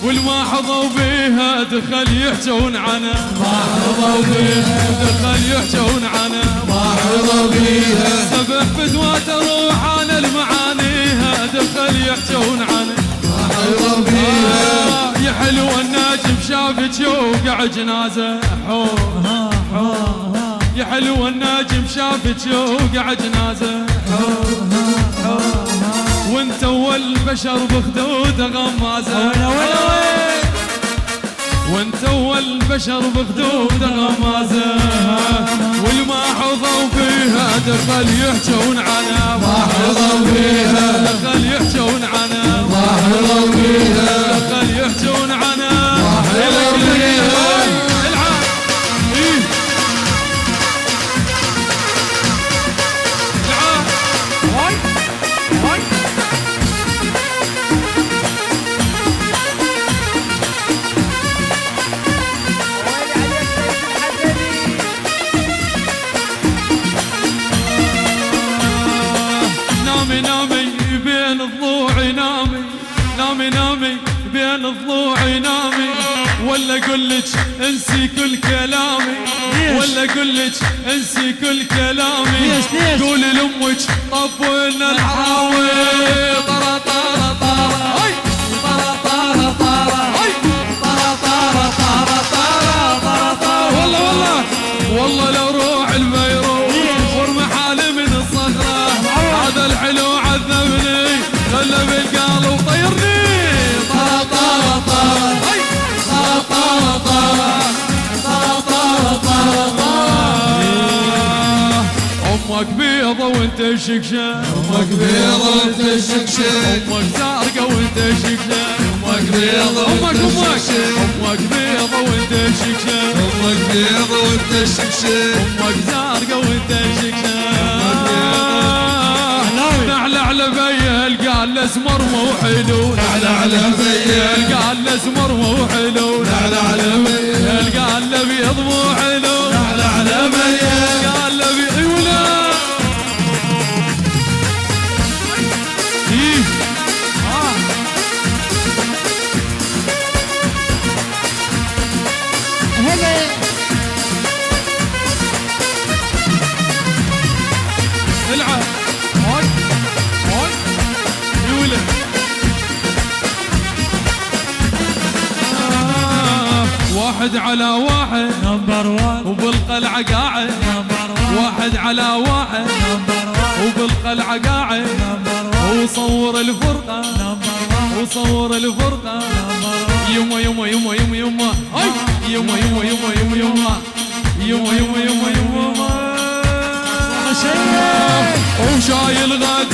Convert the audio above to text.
والما حظوا بيها دخل يحجون عنه، ما حظوا بيها دخل يحجون عنه، ما حظوا بيها سبح فتوات روحان المعانيها دخل يحجون عنه، ما حظوا بيها يا حلو الناجم شافك يوقع جنازه يا حلو الناجم شافك يوقع جنازه وانت اول بشر بخدود غمازه وانت اول بشر بخدود غمازه والما حظوا فيها دخل يحجون عنها، ما حظوا بيها دخل يحجون عنها، ما حظوا بيها دخل يحجون عنها، ما حظوا بيها نامي بين ضلوعي نامي ولا اقول لك انسي كل كلامي ولا اقول لك انسي كل كلامي قولي لامك طفلنا الحراوي طرا طرا طرا هاي طرا طرا طرا هاي طرا طرا طرا طرا طرا طرا والله والله لو روح البيروت ورمي حالي من الصخره هذا الحلو عذبني خلى بالقلب وطيرني طرا طرا طرا هاي طرا طرا طرا طرا طرا طرا طرا امك بيضة وانت شكشة امك بيضة وانت شكشك امك زرقة وانت شكشة امك بيضة امك بيضة وانت شكشة امك بيضة وانت شكشك امك زرقة وانت شكشة نعلى على بيه القال الاسمر مو حلو نعلى على بيه القال الاسمر مو حلو نعلى على بيه القال الابيض مو حلو نعلى على بيه القال الابيض اي ولا العب هاي هاي يولد واحد على واحد نمبر 1 وبالقلعة قاعد نمبر 1 واحد على واحد نمبر 1 وبالقلعة قاعد نمبر 1 وصور الفرقة نمبر 1 وصور الفرقة نمبر 1 يما يما يما يما يما هاي يما يما يما يما يما يما يما يما يما وشايل غالي